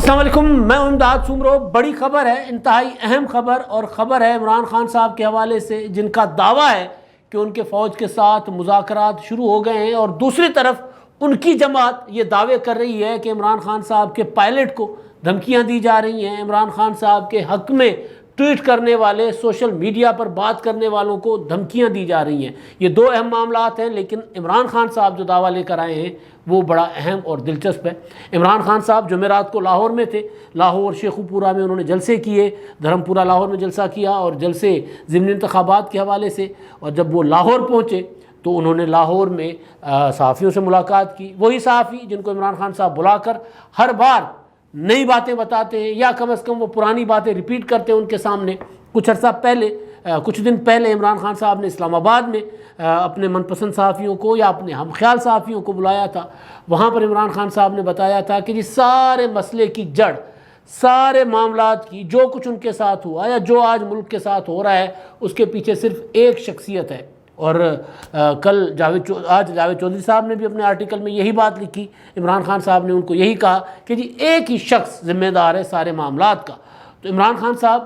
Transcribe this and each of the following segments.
السلام علیکم، میں امداد سومرو۔ بڑی خبر ہے، انتہائی اہم خبر، اور خبر ہے عمران خان صاحب کے حوالے سے، جن کا دعویٰ ہے کہ ان کے فوج کے ساتھ مذاکرات شروع ہو گئے ہیں، اور دوسری طرف ان کی جماعت یہ دعوے کر رہی ہے کہ عمران خان صاحب کے پائلٹ کو دھمکیاں دی جا رہی ہیں، عمران خان صاحب کے حق میں ٹویٹ کرنے والے، سوشل میڈیا پر بات کرنے والوں کو دھمکیاں دی جا رہی ہیں۔ یہ دو اہم معاملات ہیں، لیکن عمران خان صاحب جو دعویٰ لے کر آئے ہیں وہ بڑا اہم اور دلچسپ ہے۔ عمران خان صاحب جمعرات کو لاہور میں تھے، لاہور شیخو پورہ میں انہوں نے جلسے کیے، دھرم پورہ لاہور میں جلسہ کیا، اور جلسے ضمنی انتخابات کے حوالے سے۔ اور جب وہ لاہور پہنچے تو انہوں نے لاہور میں صحافیوں سے ملاقات کی، وہی صحافی جن کو عمران خان صاحب بلا کر ہر بار نئی باتیں بتاتے ہیں، یا کم از کم وہ پرانی باتیں ریپیٹ کرتے ہیں ان کے سامنے۔ کچھ دن پہلے عمران خان صاحب نے اسلام آباد میں اپنے من پسند صحافیوں کو یا اپنے ہم خیال صحافیوں کو بلایا تھا۔ وہاں پر عمران خان صاحب نے بتایا تھا کہ سارے مسئلے کی جڑ، سارے معاملات کی، جو کچھ ان کے ساتھ ہوا یا جو آج ملک کے ساتھ ہو رہا ہے، اس کے پیچھے صرف ایک شخصیت ہے۔ اور آج جاوید چودھری صاحب نے بھی اپنے آرٹیکل میں یہی بات لکھی، عمران خان صاحب نے ان کو یہی کہا کہ ایک ہی شخص ذمہ دار ہے سارے معاملات کا۔ تو عمران خان صاحب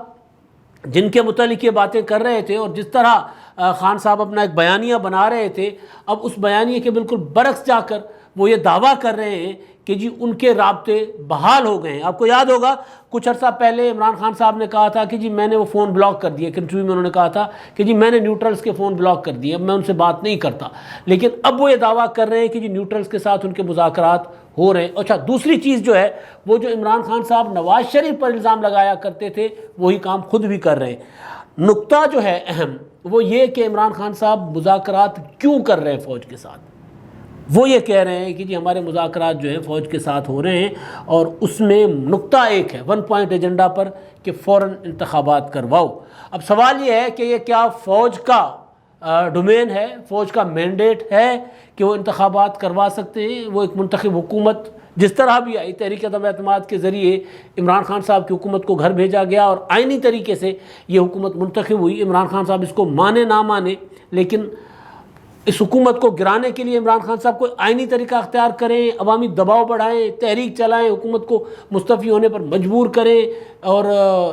جن کے متعلق یہ باتیں کر رہے تھے، اور جس طرح خان صاحب اپنا ایک بیانیہ بنا رہے تھے، اب اس بیانیے کے بالکل برعکس جا کر وہ یہ دعویٰ کر رہے ہیں کہ ان کے رابطے بحال ہو گئے ہیں۔ آپ کو یاد ہوگا کچھ عرصہ پہلے عمران خان صاحب نے کہا تھا کہ میں نے وہ فون بلاک کر دیے، ایک انٹرویو میں انہوں نے کہا تھا کہ میں نے نیوٹرلز کے فون بلاک کر دیے، اب میں ان سے بات نہیں کرتا۔ لیکن اب وہ یہ دعویٰ کر رہے ہیں کہ نیوٹرلز کے ساتھ ان کے مذاکرات ہو رہے ہیں۔ اچھا، دوسری چیز جو ہے وہ جو عمران خان صاحب نواز شریف پر الزام لگایا کرتے تھے، وہی کام خود بھی کر رہے ہیں۔ نقطہ جو ہے اہم وہ یہ کہ عمران خان صاحب مذاکرات کیوں کر رہے ہیں فوج کے ساتھ۔ وہ یہ کہہ رہے ہیں کہ ہمارے مذاکرات جو ہیں فوج کے ساتھ ہو رہے ہیں، اور اس میں نقطہ ایک ہے، 1 پوائنٹ ایجنڈا پر، کہ فوراً انتخابات کرواؤ۔ اب سوال یہ ہے کہ یہ کیا فوج کا ڈومین ہے، فوج کا مینڈیٹ ہے کہ وہ انتخابات کروا سکتے ہیں؟ وہ ایک منتخب حکومت جس طرح بھی آئی، تحریک عدم اعتماد کے ذریعے عمران خان صاحب کی حکومت کو گھر بھیجا گیا، اور آئینی طریقے سے یہ حکومت منتخب ہوئی۔ عمران خان صاحب اس کو مانے نہ مانے، لیکن اس حکومت کو گرانے کے لیے عمران خان صاحب کوئی آئینی طریقہ اختیار کریں، عوامی دباؤ بڑھائیں، تحریک چلائیں، حکومت کو مستعفی ہونے پر مجبور کریں اور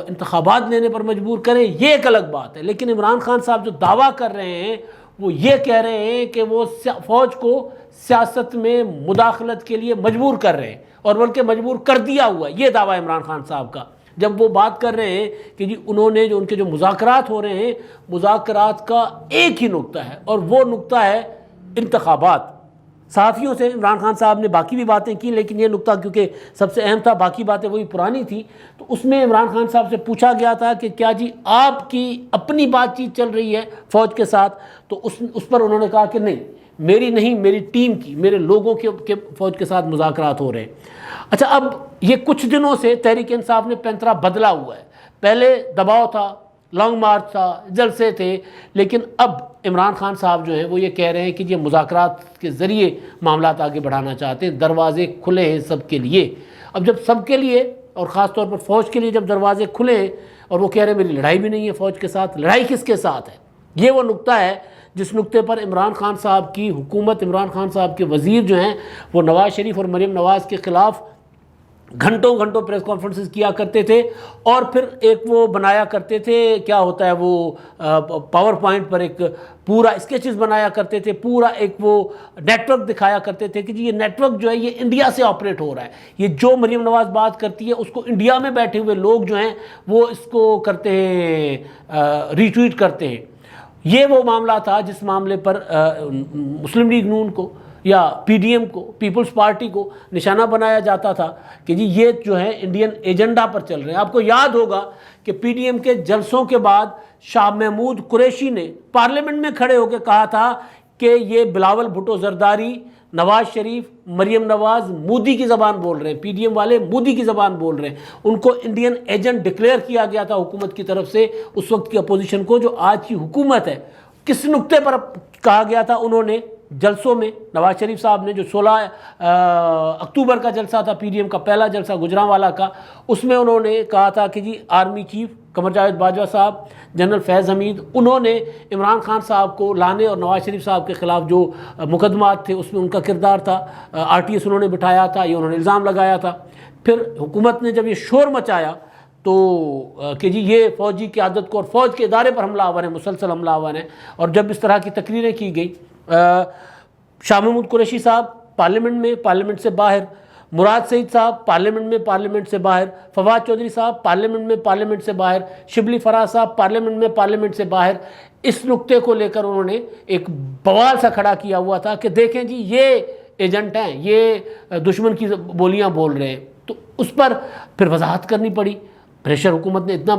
انتخابات لینے پر مجبور کریں، یہ ایک الگ بات ہے۔ لیکن عمران خان صاحب جو دعویٰ کر رہے ہیں وہ یہ کہہ رہے ہیں کہ وہ فوج کو سیاست میں مداخلت کے لیے مجبور کر رہے ہیں، اور بلکہ مجبور کر دیا ہوا ہے۔ یہ دعویٰ عمران خان صاحب کا، جب وہ بات کر رہے ہیں کہ انہوں نے ان کے جو مذاکرات ہو رہے ہیں، مذاکرات کا ایک ہی نقطہ ہے، اور وہ نقطہ ہے انتخابات۔ صحافیوں سے عمران خان صاحب نے باقی بھی باتیں کی، لیکن یہ نقطہ کیونکہ سب سے اہم تھا، باقی باتیں وہی پرانی تھی، تو اس میں عمران خان صاحب سے پوچھا گیا تھا کہ کیا آپ کی اپنی بات چیت چل رہی ہے فوج کے ساتھ؟ تو اس پر انہوں نے کہا کہ نہیں، میری نہیں، میری ٹیم کی، میرے لوگوں کے فوج کے ساتھ مذاکرات ہو رہے ہیں۔ اچھا، اب یہ کچھ دنوں سے تحریک انصاف نے پینترا بدلا ہوا ہے۔ پہلے دباؤ تھا، لانگ مارچ تھا، جلسے تھے، لیکن اب عمران خان صاحب جو ہیں وہ یہ کہہ رہے ہیں کہ یہ مذاکرات کے ذریعے معاملات آگے بڑھانا چاہتے ہیں، دروازے کھلے ہیں سب کے لیے۔ اب جب سب کے لیے، اور خاص طور پر فوج کے لیے جب دروازے کھلے ہیں، اور وہ کہہ رہے ہیں میری لڑائی بھی نہیں ہے فوج کے ساتھ، لڑائی کس کے ساتھ ہے؟ یہ وہ نقطہ ہے جس نقطے پر عمران خان صاحب کی حکومت، عمران خان صاحب کے وزیر جو ہیں وہ نواز شریف اور مریم نواز کے خلاف گھنٹوں پریس کانفرنسز کیا کرتے تھے، اور پھر ایک وہ بنایا کرتے تھے، کیا ہوتا ہے وہ پاور پوائنٹ پر ایک پورا اسکیچز بنایا کرتے تھے، پورا ایک وہ نیٹ ورک دکھایا کرتے تھے کہ یہ نیٹ ورک جو ہے یہ انڈیا سے آپریٹ ہو رہا ہے، یہ جو مریم نواز بات کرتی ہے اس کو انڈیا میں بیٹھے ہوئے لوگ جو ہیں وہ اس کو کرتے ہیں، ری ٹویٹ کرتے ہیں۔ یہ وہ معاملہ تھا جس معاملے پر مسلم لیگ نون کو یا پی ڈی ایم کو، پیپلز پارٹی کو نشانہ بنایا جاتا تھا کہ یہ جو ہے انڈین ایجنڈا پر چل رہے ہیں۔ آپ کو یاد ہوگا کہ پی ڈی ایم کے جلسوں کے بعد شاہ محمود قریشی نے پارلیمنٹ میں کھڑے ہو کے کہا تھا کہ یہ بلاول بھٹو زرداری، نواز شریف، مریم نواز مودی کی زبان بول رہے ہیں، پی ڈی ایم والے مودی کی زبان بول رہے ہیں۔ ان کو انڈین ایجنٹ ڈکلیئر کیا گیا تھا حکومت کی طرف سے، اس وقت کی اپوزیشن کو جو آج کی حکومت ہے۔ کس نقطے پر کہا گیا تھا؟ انہوں نے جلسوں میں، نواز شریف صاحب نے جو 16 اکتوبر کا جلسہ تھا، پی ڈی ایم کا پہلا جلسہ گجرانوالہ کا، اس میں انہوں نے کہا تھا کہ آرمی چیف قمر جاوید باجوہ صاحب، جنرل فیض حمید، انہوں نے عمران خان صاحب کو لانے اور نواز شریف صاحب کے خلاف جو مقدمات تھے اس میں ان کا کردار تھا، آر ٹی ایس انہوں نے بٹھایا تھا، یہ انہوں نے الزام لگایا تھا۔ پھر حکومت نے جب یہ شور مچایا تو کہ جی یہ فوجی قیادت کو اور فوج کے ادارے پر حملہ آور ہیں، مسلسل حملہ آور ہیں، اور جب اس طرح کی تقریریں کی گئی، شاہ محمود قریشی صاحب پارلیمنٹ میں، پارلیمنٹ سے باہر، مراد سعید صاحب پارلیمنٹ میں، پارلیمنٹ سے باہر، فواد چودھری صاحب پارلیمنٹ میں، پارلیمنٹ سے باہر، شبلی فراز صاحب پارلیمنٹ میں، پارلیمنٹ سے باہر، اس نقطے کو لے کر انہوں نے ایک بوال سا کھڑا کیا ہوا تھا کہ دیکھیں جی یہ ایجنٹ ہیں، یہ دشمن کی بولیاں بول رہے ہیں۔ تو اس پر پھر وضاحت کرنی پڑی، پریشر حکومت نے اتنا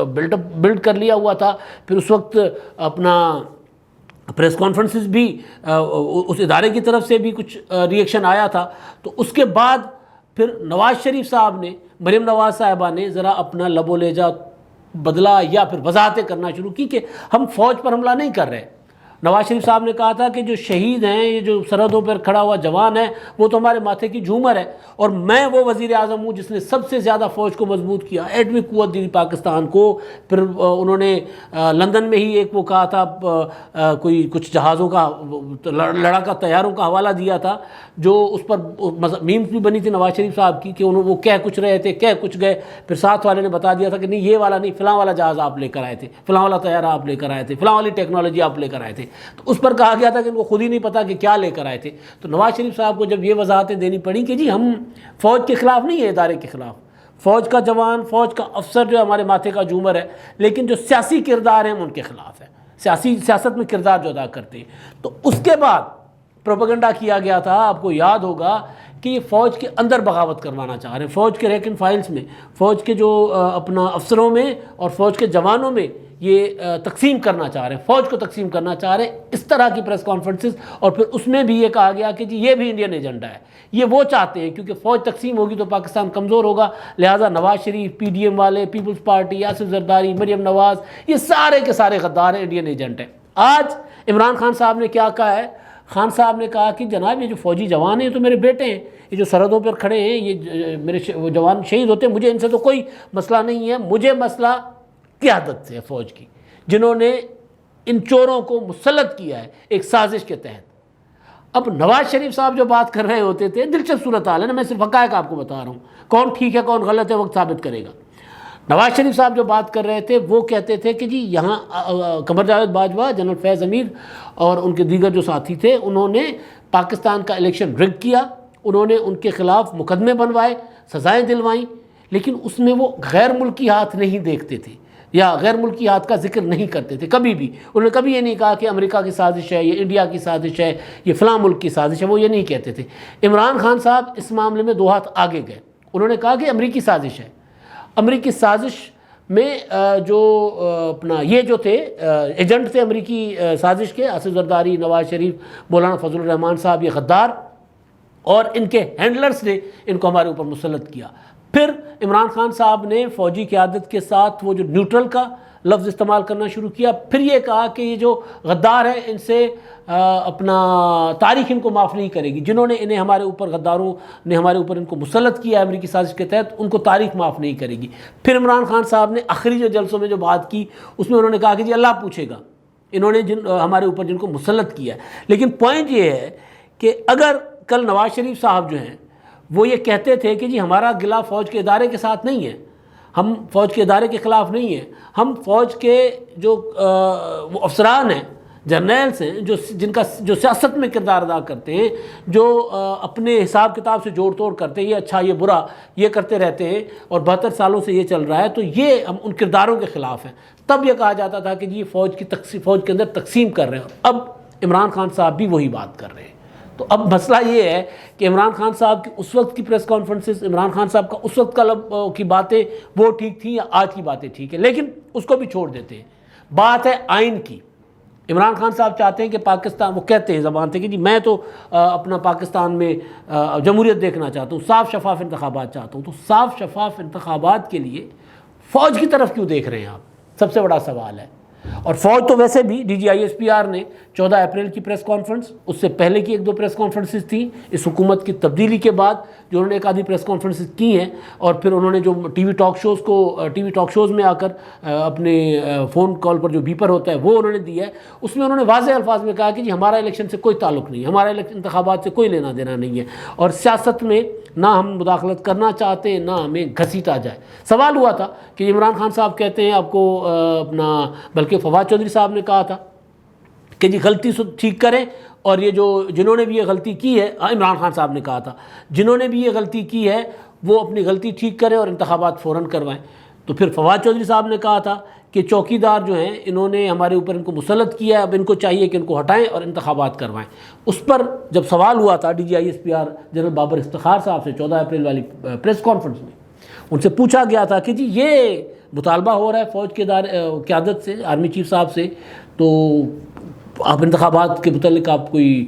بلڈ کر لیا ہوا تھا، پھر اس وقت اپنا پریس کانفرنسز بھی اس ادارے کی طرف سے بھی کچھ ریئیکشن آیا تھا۔ تو اس کے بعد پھر نواز شریف صاحب نے، مریم نواز صاحبہ نے ذرا اپنا لب و لہجہ بدلا یا پھر وضاحتیں کرنا شروع کی کہ ہم فوج پر حملہ نہیں کر رہے۔ نواز شریف صاحب نے کہا تھا کہ جو شہید ہیں، یہ جو سرحدوں پر کھڑا ہوا جوان ہے، وہ تو ہمارے ماتھے کی جھومر ہے، اور میں وہ وزیر اعظم ہوں جس نے سب سے زیادہ فوج کو مضبوط کیا، ایٹمی قوت دی پاکستان کو۔ پھر انہوں نے لندن میں ہی ایک وہ کہا تھا، کوئی کچھ جہازوں کا، لڑاکا طیاروں کا حوالہ دیا تھا، جو اس پر میمز بھی بنی تھی نواز شریف صاحب کی کہ وہ کہہ کچھ رہے تھے، کہہ کچھ گئے، پھر ساتھ والے نے بتا دیا تھا کہ نہیں یہ والا نہیں، فلاں والا جہاز آپ لے کر آئے تھے، فلاں والا طیارہ آپ لے کر آئے تھے، فلاں والی ٹیکنالوجی آپ لے کر آئے تھے۔ تو اس پر کہا گیا تھا کہ ان کو خود ہی نہیں پتا کہ کیا لے کر آئے تھے۔ تو نواز شریف صاحب کو جب یہ وضاحتیں دینی پڑی کہ جی ہم فوج کے خلاف نہیں ہے، ادارے کے خلاف، فوج کا جوان، فوج کا افسر جو ہمارے ماتھے کا جھومر ہے، لیکن جو سیاسی کردار ہیں ہم ان کے خلاف ہیں، سیاست میں کردار جو ادا کرتے ہیں۔ تو اس کے بعد پروپیگنڈا کیا گیا تھا، آپ کو یاد ہوگا کہ یہ فوج کے اندر بغاوت کروانا چاہ رہے ہیں، فوج کے ریکن فائلز میں، فوج کے جو اپنا افسروں میں اور فوج کے جوانوں میں یہ تقسیم کرنا چاہ رہے ہیں، فوج کو تقسیم کرنا چاہ رہے ہیں، اس طرح کی پریس کانفرنسز۔ اور پھر اس میں بھی یہ کہا گیا کہ جی یہ بھی انڈین ایجنڈا ہے، یہ وہ چاہتے ہیں کیونکہ فوج تقسیم ہوگی تو پاکستان کمزور ہوگا، لہٰذا Nawaz Sharif, P D M والے، پیپلز پارٹی، آصف زرداری، مریم نواز، یہ سارے کے سارے غدار ہیں، انڈین ایجنٹ ہیں۔ آج عمران خان صاحب نے کیا کہا ہے؟ خان صاحب نے کہا کہ جناب یہ جو فوجی جوان ہیں یہ تو میرے بیٹے ہیں، یہ جو سرحدوں پر کھڑے ہیں، یہ میرے جوان شہید ہوتے ہیں، مجھے ان سے تو کوئی مسئلہ نہیں ہے، مجھے مسئلہ قیادت سے ہے فوج کی، جنہوں نے ان چوروں کو مسلط کیا ہے ایک سازش کے تحت۔ اب نواز شریف صاحب جو بات کر رہے ہوتے تھے، دلچسپ صورتحال ہے نا، میں صرف حقائق آپ کو بتا رہا ہوں، کون ٹھیک ہے کون غلط ہے وقت ثابت کرے گا۔ نواز شریف صاحب جو بات کر رہے تھے وہ کہتے تھے کہ جی یہاں قمر جاوید باجوہ، جنرل فیض امیر اور ان کے دیگر جو ساتھی تھے، انہوں نے پاکستان کا الیکشن رگ کیا، انہوں نے ان کے خلاف مقدمے بنوائے، سزائیں دلوائیں، لیکن اس میں وہ غیر ملکی ہاتھ نہیں دیکھتے تھے یا غیر ملکی ہاتھ کا ذکر نہیں کرتے تھے کبھی بھی۔ انہوں نے کبھی یہ نہیں کہا کہ امریکہ کی سازش ہے، یہ انڈیا کی سازش ہے، یہ فلاں ملک کی سازش ہے، وہ یہ نہیں کہتے تھے۔ عمران خان صاحب اس معاملے میں دو ہاتھ آگے گئے، انہوں نے کہا کہ امریکی سازش ہے۔ امریکی سازش میں جو اپنا یہ جو تھے ایجنٹ تھے امریکی سازش کے، آصف زرداری، نواز شریف، مولانا فضل الرحمان صاحب، یہ غدار اور ان کے ہینڈلرز نے ان کو ہمارے اوپر مسلط کیا۔ پھر عمران خان صاحب نے فوجی قیادت کے ساتھ وہ جو نیوٹرل کا لفظ استعمال کرنا شروع کیا، پھر یہ کہا کہ یہ جو غدار ہیں ان سے اپنا تاریخ ان کو معاف نہیں کرے گی، جنہوں نے انہیں ہمارے اوپر، غداروں نے ہمارے اوپر ان کو مسلط کیا ہے امریکی سازش کے تحت، ان کو تاریخ معاف نہیں کرے گی۔ پھر عمران خان صاحب نے آخری جو جلسوں میں جو بات کی اس میں انہوں نے کہا کہ جی اللہ پوچھے گا انہوں نے ہمارے اوپر جن کو مسلط کیا ہے۔ لیکن پوائنٹ یہ ہے کہ اگر کل نواز شریف صاحب جو ہیں وہ یہ کہتے تھے کہ جی ہمارا گلہ فوج کے ادارے کے ساتھ نہیں ہے، ہم فوج کے ادارے کے خلاف نہیں ہیں، ہم فوج کے جو وہ افسران ہیں، جرنیلز ہیں، جو سیاست میں کردار ادا کرتے ہیں، جو اپنے حساب کتاب سے جوڑ توڑ کرتے ہیں، یہ اچھا یہ برا یہ کرتے رہتے ہیں اور 72 سالوں سے یہ چل رہا ہے، تو یہ ہم ان کرداروں کے خلاف ہیں۔ تب یہ کہا جاتا تھا کہ جی فوج کے اندر تقسیم کر رہے ہیں، اب عمران خان صاحب بھی وہی بات کر رہے ہیں۔ تو اب مسئلہ یہ ہے کہ عمران خان صاحب کی اس وقت کی پریس کانفرنسز، عمران خان صاحب کا اس وقت کی باتیں وہ ٹھیک تھیں یا آج کی باتیں ٹھیک ہیں، لیکن اس کو بھی چھوڑ دیتے ہیں۔ بات ہے آئین کی۔ عمران خان صاحب چاہتے ہیں کہ پاکستان، وہ کہتے ہیں زبان سے کہ جی میں تو اپنا پاکستان میں جمہوریت دیکھنا چاہتا ہوں، صاف شفاف انتخابات چاہتا ہوں۔ تو صاف شفاف انتخابات کے لیے فوج کی طرف کیوں دیکھ رہے ہیں آپ؟ سب سے بڑا سوال ہے۔ اور فوج تو ویسے بھی DGISPR نے 14 اپریل کی پریس کانفرنس، اس سے پہلے کی 1-2 پریس کانفرنسز تھیں اس حکومت کی تبدیلی کے بعد جو انہوں نے ایک آدھی پریس کانفرنسز کی ہیں، اور پھر انہوں نے جو ٹی وی ٹاک شوز میں آ کر اپنے فون کال پر جو بیپر ہوتا ہے وہ انہوں نے دیا ہے، اس میں انہوں نے واضح الفاظ میں کہا کہ جی ہمارا الیکشن سے کوئی تعلق نہیں ہے، ہمارا انتخابات سے کوئی لینا دینا نہیں ہے، اور سیاست میں نہ ہم مداخلت کرنا چاہتے نہ ہمیں گھسیٹا جائے۔ سوال ہوا تھا کہ عمران خان صاحب کہتے ہیں آپ کو بلکہ فواد چودھری صاحب نے کہا تھا کہ جی غلطی ٹھیک کریں، اور یہ جنہوں نے بھی یہ غلطی کی ہے، عمران خان صاحب نے کہا تھا جنہوں نے بھی یہ غلطی کی ہے وہ اپنی غلطی ٹھیک کریں اور انتخابات فوراً کروائیں۔ تو پھر فواد چودھری صاحب نے کہا تھا کہ چوکیدار جو ہیں انہوں نے ہمارے اوپر ان کو مسلط کیا ہے، اب ان کو چاہیے کہ ان کو ہٹائیں اور انتخابات کروائیں۔ اس پر جب سوال ہوا تھا DGISPR جنرل بابر افتخار صاحب سے 14 اپریل والی پریس کانفرنس میں، ان سے پوچھا گیا تھا کہ جی یہ مطالبہ ہو رہا ہے فوج کے قیادت سے، آرمی چیف صاحب سے، تو آپ انتخابات کے متعلق آپ کوئی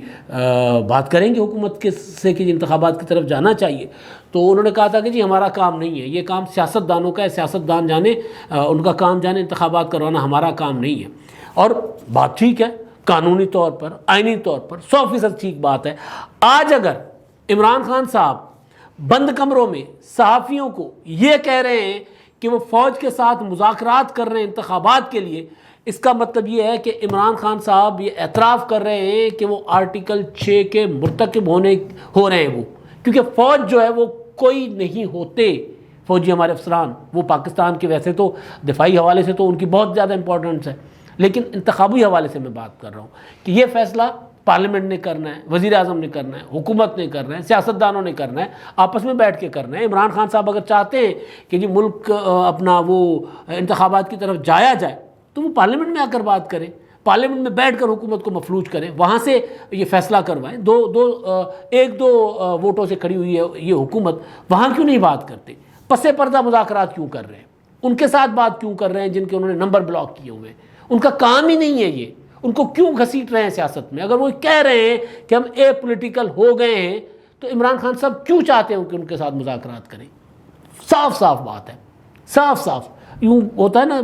بات کریں گے حکومت سے کہ انتخابات کی طرف جانا چاہیے؟ تو انہوں نے کہا تھا کہ جی ہمارا کام نہیں ہے، یہ کام سیاستدانوں کا ہے، سیاستدان جانے، ان کا کام جانے، انتخابات کروانا ہمارا کام نہیں ہے۔ اور بات ٹھیک ہے، قانونی طور پر، آئینی طور پر 100% ٹھیک بات ہے۔ آج اگر عمران خان صاحب بند کمروں میں صحافیوں کو یہ کہہ رہے ہیں کہ وہ فوج کے ساتھ مذاکرات کر رہے ہیں انتخابات کے لیے، اس کا مطلب یہ ہے کہ عمران خان صاحب یہ اعتراف کر رہے ہیں کہ وہ آرٹیکل 6 کے مرتکب ہو رہے ہیں، وہ کیونکہ فوج جو ہے وہ کوئی نہیں ہوتے، فوجی ہمارے افسران وہ پاکستان کے ویسے تو دفاعی حوالے سے تو ان کی بہت زیادہ امپورٹنس ہے، لیکن انتخابی حوالے سے میں بات کر رہا ہوں کہ یہ فیصلہ پارلیمنٹ نے کرنا ہے، وزیر اعظم نے کرنا ہے، حکومت نے کرنا ہے، سیاستدانوں نے کرنا ہے، آپس میں بیٹھ کے کرنا ہے۔ عمران خان صاحب اگر چاہتے ہیں کہ جی ملک اپنا وہ انتخابات کی طرف جایا جائے تو وہ پارلیمنٹ میں آ کر بات کریں، پارلیمنٹ میں بیٹھ کر حکومت کو مفلوج کریں، وہاں سے یہ فیصلہ کروائیں۔ ایک دو ووٹوں سے کھڑی ہوئی ہے یہ حکومت، وہاں کیوں نہیں بات کرتے؟ پس پردہ مذاکرات کیوں کر رہے ہیں؟ ان کے ساتھ بات کیوں کر رہے ہیں جن کے انہوں نے نمبر بلاک کیے ہوئے ہیں؟ ان کا کام ہی نہیں ہے یہ، ان کو کیوں گھسیٹ رہے ہیں سیاست میں؟ اگر وہ کہہ رہے ہیں کہ ہم اے پولیٹیکل ہو گئے ہیں تو عمران خان صاحب کیوں چاہتے ہیں کہ ان کے ساتھ مذاکرات کریں؟ صاف صاف بات ہے، صاف صاف یوں ہوتا ہے نا،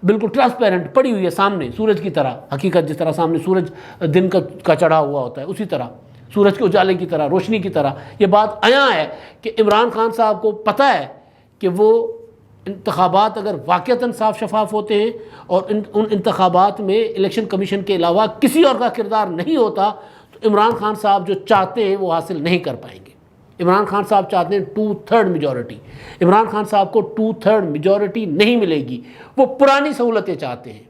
بالکل ٹرانسپیرنٹ پڑی ہوئی ہے سامنے سورج کی طرح، حقیقت جس طرح سامنے سورج دن کا چڑھا ہوا ہوتا ہے اسی طرح، سورج کے اجالے کی طرح، روشنی کی طرح یہ بات عیاں ہے کہ عمران خان صاحب کو پتہ ہے کہ وہ انتخابات اگر واقعتاً صاف شفاف ہوتے ہیں اور ان انتخابات میں الیکشن کمیشن کے علاوہ کسی اور کا کردار نہیں ہوتا تو عمران خان صاحب جو چاہتے ہیں وہ حاصل نہیں کر پائیں گے۔ عمران خان صاحب چاہتے ہیں 2/3 میجورٹی، عمران خان صاحب کو 2/3 میجورٹی نہیں ملے گی، وہ پرانی سہولتیں چاہتے ہیں۔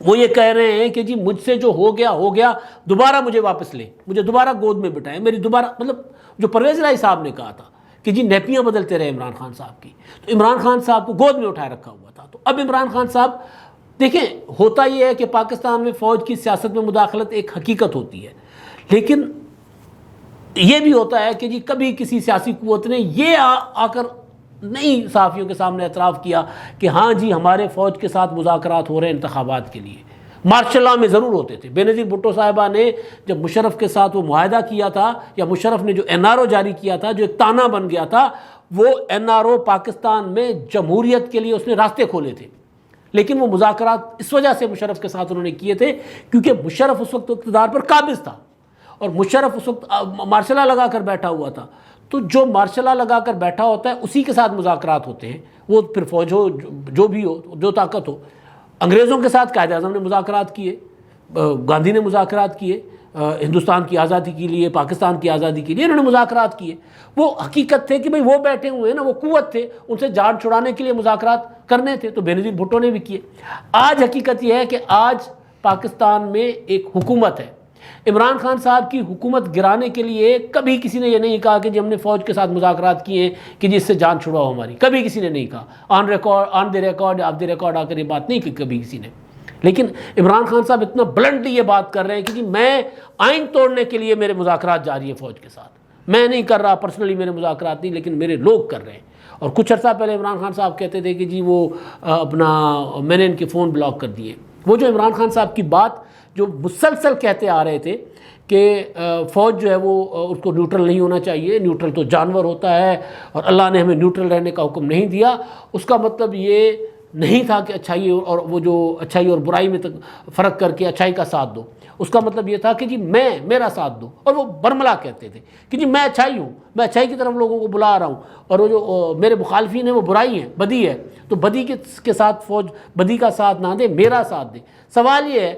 وہ یہ کہہ رہے ہیں کہ جی مجھ سے جو ہو گیا دوبارہ مجھے واپس لیں، مجھے دوبارہ گود میں بٹھائیں، میری دوبارہ، مطلب جو پرویز الہی صاحب نے کہا تھا کہ جی نیپیاں بدلتے رہے عمران خان صاحب کی، تو عمران خان صاحب کو گود میں اٹھائے رکھا ہوا تھا۔ تو اب عمران خان صاحب دیکھیں، ہوتا یہ ہے کہ پاکستان میں فوج کی سیاست میں مداخلت ایک حقیقت ہوتی ہے، لیکن یہ بھی ہوتا ہے کہ جی کبھی کسی سیاسی قوت نے یہ آ کر نہیں صحافیوں کے سامنے اعتراف کیا کہ ہاں جی ہمارے فوج کے ساتھ مذاکرات ہو رہے ہیں انتخابات کے لیے۔ مارشل لاء میں ضرور ہوتے تھے۔ بے نظیر بھٹو صاحبہ نے جب مشرف کے ساتھ وہ معاہدہ کیا تھا، یا مشرف نے جو NRO جاری کیا تھا جو ایک تانا بن گیا تھا، وہ NRO پاکستان میں جمہوریت کے لیے اس نے راستے کھولے تھے، لیکن وہ مذاکرات اس وجہ سے مشرف کے ساتھ انہوں نے کیے تھے کیونکہ مشرف اس وقت اقتدار پر قابض تھا، اور مشرف اس وقت مارشل لاء لگا کر بیٹھا ہوا تھا، تو جو مارشل لاء لگا کر بیٹھا ہوتا ہے اسی کے ساتھ مذاکرات ہوتے ہیں، وہ پھر فوج ہو، جو بھی ہو، جو طاقت ہو۔ انگریزوں کے ساتھ قائد اعظم نے مذاکرات کیے، گاندھی نے مذاکرات کیے، ہندوستان کی آزادی کے لیے، پاکستان کی آزادی کے لیے انہوں نے مذاکرات کیے۔ وہ حقیقت تھے کہ بھئی وہ بیٹھے ہوئے ہیں نا، وہ قوت تھے، ان سے جان چھڑانے کے لیے مذاکرات کرنے تھے، تو بے نظیر بھٹو نے بھی کیے۔ آج حقیقت یہ ہے کہ آج پاکستان میں ایک حکومت ہے، عمران خان صاحب کی حکومت گرانے کے لیے کبھی کسی نے یہ نہیں کہا کہ جی ہم نے فوج کے ساتھ مذاکرات کیے ہیں کہ جی اس سے جان چھڑاؤ ہماری، کبھی کسی نے نہیں کہا، آن دی ریکارڈ آف دی ریکارڈ آ کر یہ بات نہیں کی کبھی کسی نے۔ لیکن عمران خان صاحب اتنا بلنٹلی یہ بات کر رہے ہیں کہ جی میں آئین توڑنے کے لیے میرے مذاکرات جاری ہیں فوج کے ساتھ، میں نہیں کر رہا، پرسنلی میرے مذاکرات نہیں، لیکن میرے لوگ کر رہے ہیں۔ اور کچھ عرصہ پہلے عمران خان صاحب کہتے تھے کہ جی وہ میں نے ان کے فون بلاک کر دیے۔ وہ جو عمران خان صاحب کی بات جو مسلسل کہتے آ رہے تھے کہ فوج جو ہے وہ اس کو نیوٹرل نہیں ہونا چاہیے، نیوٹرل تو جانور ہوتا ہے اور اللہ نے ہمیں نیوٹرل رہنے کا حکم نہیں دیا، اس کا مطلب یہ نہیں تھا کہ اچھائی اور وہ جو اچھائی اور برائی میں فرق کر کے اچھائی کا ساتھ دو، اس کا مطلب یہ تھا کہ جی میرا ساتھ دو، اور وہ برملا کہتے تھے کہ جی میں اچھائی ہوں، میں اچھائی کی طرف لوگوں کو بلا رہا ہوں، اور وہ جو میرے مخالفین ہیں وہ برائی ہیں، بدی ہے، تو بدی کے ساتھ فوج بدی کا ساتھ نہ دے، میرا ساتھ دے۔ سوال یہ ہے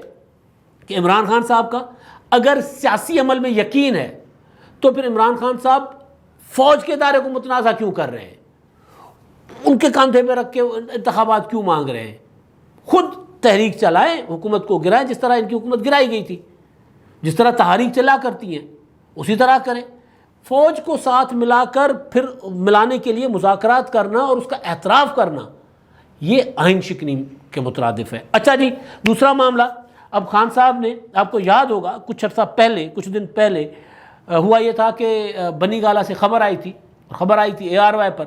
کہ عمران خان صاحب کا اگر سیاسی عمل میں یقین ہے تو پھر عمران خان صاحب فوج کے ادارے کو متنازع کیوں کر رہے ہیں؟ ان کے کاندھے پہ رکھ کے انتخابات کیوں مانگ رہے ہیں؟ خود تحریک چلائیں، حکومت کو گرائیں، جس طرح ان کی حکومت گرائی گئی تھی، جس طرح تحریک چلا کرتی ہیں اسی طرح کریں۔ فوج کو ساتھ ملا کر پھر ملانے کے لیے مذاکرات کرنا اور اس کا اعتراف کرنا، یہ آئین شکنی کے مترادف ہے۔ اچھا جی، دوسرا معاملہ، اب خان صاحب نے، آپ کو یاد ہوگا کچھ عرصہ پہلے، کچھ دن پہلے ہوا یہ تھا کہ بنی گالہ سے خبر آئی تھی ARY پر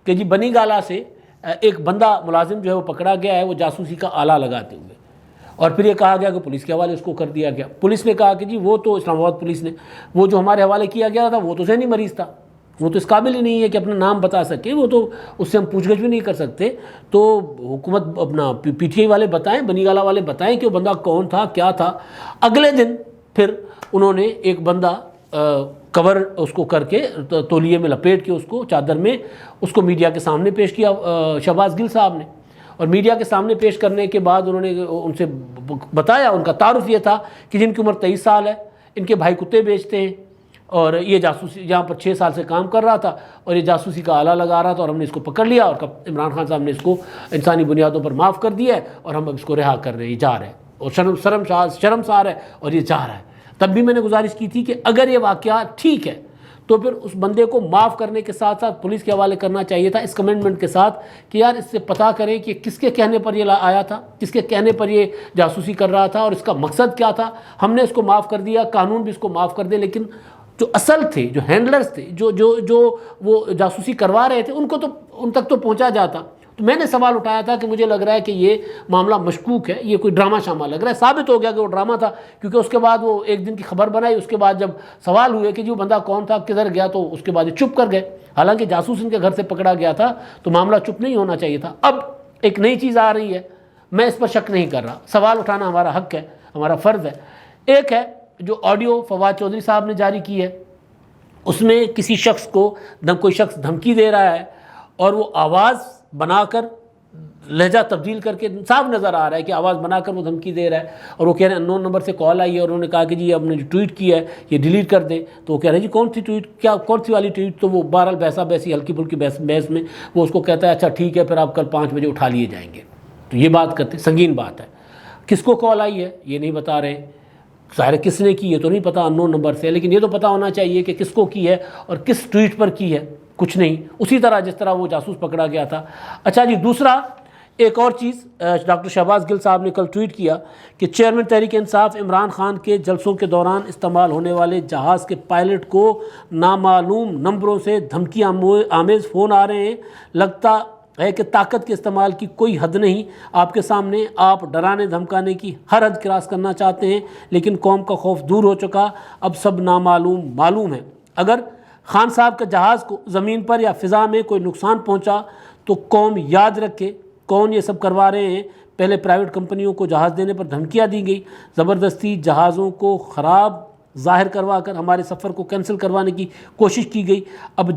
کہ جی بنی گالہ سے ایک بندہ ملازم جو ہے وہ پکڑا گیا ہے، وہ جاسوسی کا آلہ لگاتے ہوئے، اور پھر یہ کہا گیا کہ پولیس کے حوالے اس کو کر دیا گیا۔ پولیس نے کہا کہ جی وہ تو اسلام آباد پولیس نے، وہ جو ہمارے حوالے کیا گیا تھا وہ تو ذہنی مریض تھا، وہ تو اس قابل ہی نہیں ہے کہ اپنا نام بتا سکے، وہ تو اس سے ہم پوچھ گچھ بھی نہیں کر سکتے، تو حکومت اپنا PTI والے بتائیں، بنی گالہ والے بتائیں کہ وہ بندہ کون تھا، کیا تھا۔ اگلے دن پھر انہوں نے ایک بندہ کور اس کو کر کے تولیے میں لپیٹ کے اس کو چادر میں اس کو میڈیا کے سامنے پیش کیا شہباز گل صاحب نے، اور میڈیا کے سامنے پیش کرنے کے بعد انہوں نے ان سے بتایا، ان کا تعارف یہ تھا کہ جن کی عمر 23 سال ہے، ان کے بھائی کتے بیچتے ہیں، اور یہ جاسوسی یہاں پر 6 سال سے کام کر رہا تھا، اور یہ جاسوسی کا آلہ لگا رہا تھا، اور ہم نے اس کو پکڑ لیا، اور عمران خان صاحب نے اس کو انسانی بنیادوں پر معاف کر دیا ہے، اور ہم اب اس کو رہا کر رہے ہیں، یہ جا رہا ہے، اور شرمسار ہے، اور یہ جا رہا ہے۔ تب بھی میں نے گزارش کی تھی کہ اگر یہ واقعہ ٹھیک ہے تو پھر اس بندے کو معاف کرنے کے ساتھ ساتھ پولیس کے حوالے کرنا چاہیے تھا، اس کمنٹمنٹ کے ساتھ کہ یار اس سے پتہ کریں کہ کس کے کہنے پر یہ آیا تھا، کس کے کہنے پر یہ جاسوسی کر رہا تھا، اور اس کا مقصد کیا تھا۔ ہم نے اس کو معاف کر دیا، قانون بھی اس کو معاف کر دے، لیکن جو اصل تھے، جو ہینڈلرز تھے، جو وہ جاسوسی کروا رہے تھے، ان تک تو پہنچا جاتا۔ تو میں نے سوال اٹھایا تھا کہ مجھے لگ رہا ہے کہ یہ معاملہ مشکوک ہے، یہ کوئی ڈرامہ شامہ لگ رہا ہے۔ ثابت ہو گیا کہ وہ ڈرامہ تھا، کیونکہ اس کے بعد وہ ایک دن کی خبر بنائی، اس کے بعد جب سوال ہوئے کہ جو بندہ کون تھا، کدھر گیا، تو اس کے بعد یہ چپ کر گئے، حالانکہ جاسوس ان کے گھر سے پکڑا گیا تھا، تو معاملہ چپ نہیں ہونا چاہیے تھا۔ اب ایک نئی چیز آ رہی ہے، میں اس پر شک نہیں کر رہا، سوال اٹھانا ہمارا حق ہے، ہمارا فرض ہے۔ ایک ہے جو آڈیو فواد چودھری صاحب نے جاری کی ہے، اس میں کسی شخص کو کوئی شخص دھمکی دے رہا ہے، اور وہ آواز بنا کر لہجہ تبدیل کر کے صاف نظر آ رہا ہے کہ آواز بنا کر وہ دھمکی دے رہا ہے، اور وہ کہہ رہے ہیں انون نمبر سے کال آئی ہے، اور انہوں نے کہا کہ جی اب نے جو ٹویٹ کیا ہے یہ ڈیلیٹ کر دیں، تو وہ کہہ رہے ہیں جی کون سی ٹویٹ، کون سی والی ٹویٹ، تو وہ بہرحال بحثی ہلکی پھلکی بحث میں وہ اس کو کہتا ہے اچھا ٹھیک ہے پھر آپ کل 5 بجے اٹھا لیے جائیں گے۔ تو یہ بات کرتے، سنگین بات ہے۔ کس کو کال آئی ہے یہ نہیں بتا رہے، ظاہر کس نے کی ہے تو نہیں پتہ، انون نمبر سے، لیکن یہ تو پتہ ہونا چاہیے کہ کس کو کی ہے اور کس ٹویٹ پر کی ہے، کچھ نہیں، اسی طرح جس طرح وہ جاسوس پکڑا گیا تھا۔ اچھا جی، دوسرا ایک اور چیز ڈاکٹر شہباز گل صاحب نے کل ٹویٹ کیا کہ چیئرمین تحریک انصاف عمران خان کے جلسوں کے دوران استعمال ہونے والے جہاز کے پائلٹ کو نامعلوم نمبروں سے دھمکی آمیز فون آ رہے ہیں، لگتا ہے کہ طاقت کے استعمال کی کوئی حد نہیں، آپ کے سامنے آپ ڈرانے دھمکانے کی ہر حد کراس کرنا چاہتے ہیں، لیکن قوم کا خوف دور ہو چکا، اب سب معلوم ہے۔ اگر خان صاحب کے جہاز کو زمین پر یا فضا میں کوئی نقصان پہنچا تو قوم یاد رکھے کون یہ سب کروا رہے ہیں۔ پہلے پرائیویٹ کمپنیوں کو جہاز دینے پر دھمکیاں دی گئی، زبردستی جہازوں کو خراب ظاہر کروا کر ہمارے سفر کو کینسل کروانے کی کوشش کی گئی، اب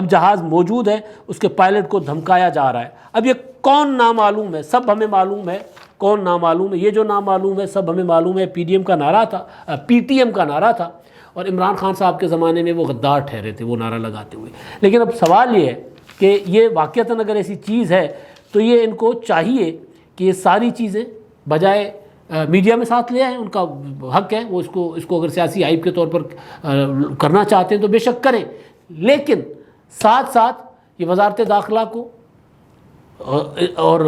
جہاز موجود ہے، اس کے پائلٹ کو دھمکایا جا رہا ہے۔ اب یہ کون نامعلوم ہے، سب ہمیں معلوم ہے کون نامعلوم ہے، یہ جو نامعلوم ہے سب ہمیں معلوم ہے۔ PDM کا نعرہ تھا، PTM کا نعرہ تھا، اور عمران خان صاحب کے زمانے میں وہ غدار ٹھہرے تھے وہ نعرہ لگاتے ہوئے۔ لیکن اب سوال یہ ہے کہ یہ واقعتاً اگر ایسی چیز ہے تو یہ ان کو چاہیے کہ یہ ساری چیزیں بجائے میڈیا میں ساتھ لے آئیں، ان کا حق ہے، وہ اس کو اگر سیاسی عائب کے طور پر کرنا چاہتے ہیں تو بے شک کریں، لیکن ساتھ ساتھ یہ وزارت داخلہ کو اور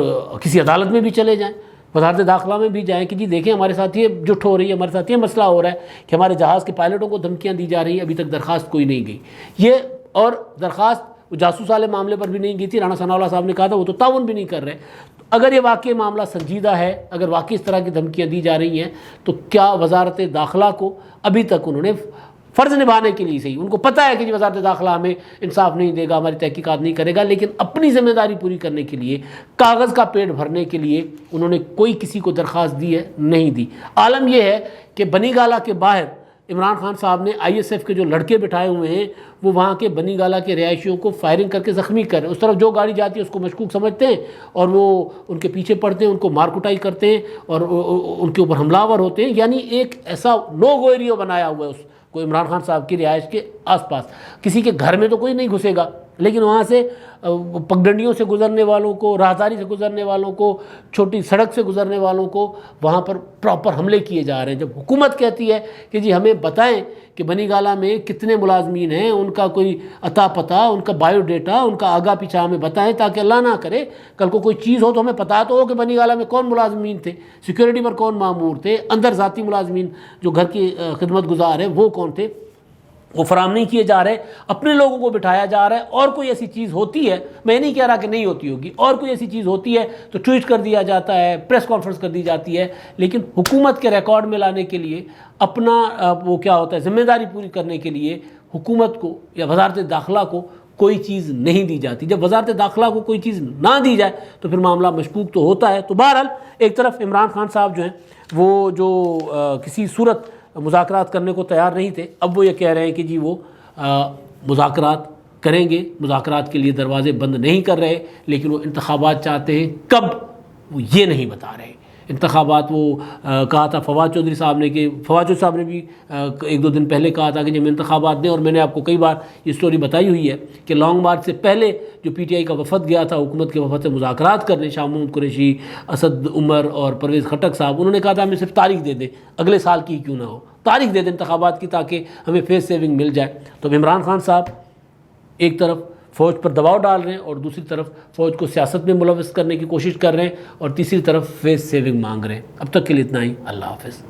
کسی عدالت میں بھی چلے جائیں، وزارت داخلہ میں بھی جائیں کہ جی دیکھیں ہمارے ساتھ یہ جھٹ ہو رہی ہے، ہمارے ساتھ یہ مسئلہ ہو رہا ہے کہ ہمارے جہاز کے پائلٹوں کو دھمکیاں دی جا رہی ہیں، ابھی تک درخواست کوئی نہیں گئی، یہ اور درخواست جاسوس والے معاملے پر بھی نہیں گئی تھی، رانا ثناء اللہ صاحب نے کہا تھا وہ تو تعاون بھی نہیں کر رہے۔ اگر یہ واقعی معاملہ سنجیدہ ہے، اگر واقعی اس طرح کی دھمکیاں دی جا رہی ہیں، تو کیا وزارت داخلہ کو ابھی تک انہوں نے فرض نبھانے کے لیے صحیح، ان کو پتہ ہے کہ جی وزارت داخلہ ہمیں انصاف نہیں دے گا، ہماری تحقیقات نہیں کرے گا، لیکن اپنی ذمہ داری پوری کرنے کے لیے، کاغذ کا پیٹ بھرنے کے لیے انہوں نے کوئی کسی کو درخواست دی ہے؟ نہیں دی۔ عالم یہ ہے کہ بنی گالہ کے باہر عمران خان صاحب نے آئی ایس ایف کے جو لڑکے بٹھائے ہوئے ہیں وہ وہاں کے بنی گالہ کے رہائشیوں کو فائرنگ کر کے زخمی کر رہے ہیں۔ اس طرف جو گاڑی جاتی ہے اس کو مشکوک سمجھتے ہیں اور وہ ان کے پیچھے پڑتے ہیں، ان کو مار کٹائی کرتے ہیں اور ان کے اوپر حملہ آور ہوتے ہیں۔ یعنی ایک ایسا نو گو ایریا بنایا ہوا ہے اس کو عمران خان صاحب کی رہائش کے آس پاس۔ کسی کے گھر میں تو کوئی نہیں گھسے گا، لیکن وہاں سے پگڈنڈیوں سے گزرنے والوں کو، راہداری سے گزرنے والوں کو، چھوٹی سڑک سے گزرنے والوں کو وہاں پر پراپر حملے کیے جا رہے ہیں۔ جب حکومت کہتی ہے کہ جی ہمیں بتائیں کہ بنی گالہ میں کتنے ملازمین ہیں، ان کا کوئی عطا پتہ، ان کا بایو ڈیٹا، ان کا آگا پیچھا ہمیں بتائیں، تاکہ اللہ نہ کرے کل کو کوئی چیز ہو تو ہمیں پتہ تو ہو کہ بنی گالہ میں کون ملازمین تھے، سیکیورٹی پر کون مامور تھے، اندر ذاتی ملازمین جو گھر کی خدمت گزار ہیں وہ کون تھے، وہ فراہم نہیں کیے جا رہے، اپنے لوگوں کو بٹھایا جا رہا ہے۔ اور کوئی ایسی چیز ہوتی ہے، میں نہیں کہہ رہا کہ نہیں ہوتی ہوگی، اور کوئی ایسی چیز ہوتی ہے تو ٹویٹ کر دیا جاتا ہے، پریس کانفرنس کر دی جاتی ہے، لیکن حکومت کے ریکارڈ میں لانے کے لیے، اپنا وہ کیا ہوتا ہے ذمہ داری پوری کرنے کے لیے حکومت کو یا وزارت داخلہ کو کوئی چیز نہیں دی جاتی۔ جب وزارت داخلہ کو کوئی چیز نہ دی جائے تو پھر معاملہ مشکوک تو ہوتا ہے۔ تو بہرحال ایک طرف عمران خان صاحب جو ہیں وہ جو کسی صورت مذاکرات کرنے کو تیار نہیں تھے، اب وہ یہ کہہ رہے ہیں کہ جی وہ مذاکرات کریں گے، مذاکرات کے لیے دروازے بند نہیں کر رہے، لیکن وہ انتخابات چاہتے ہیں، کب وہ یہ نہیں بتا رہے۔ انتخابات وہ کہا تھا فواد چودھری صاحب نے، کہ فواد چودھری صاحب نے بھی ایک دو دن پہلے کہا تھا کہ جب انتخابات دیں، اور میں نے آپ کو کئی بار یہ سٹوری بتائی ہوئی ہے کہ لانگ مارچ سے پہلے جو پی ٹی آئی کا وفد گیا تھا حکومت کے وفد سے مذاکرات کرنے، شاہ محمود قریشی، اسد عمر اور پرویز خٹک صاحب، انہوں نے کہا تھا ہمیں صرف تاریخ دے دیں، اگلے سال کی کیوں نہ ہو، تاریخ دے دیں انتخابات کی تاکہ ہمیں فیس سیونگ مل جائے۔ تو عمران خان صاحب ایک طرف فوج پر دباؤ ڈال رہے ہیں اور دوسری طرف فوج کو سیاست میں ملوث کرنے کی کوشش کر رہے ہیں اور تیسری طرف فیس سیونگ مانگ رہے ہیں۔ اب تک کے لیے اتنا ہی، اللہ حافظ۔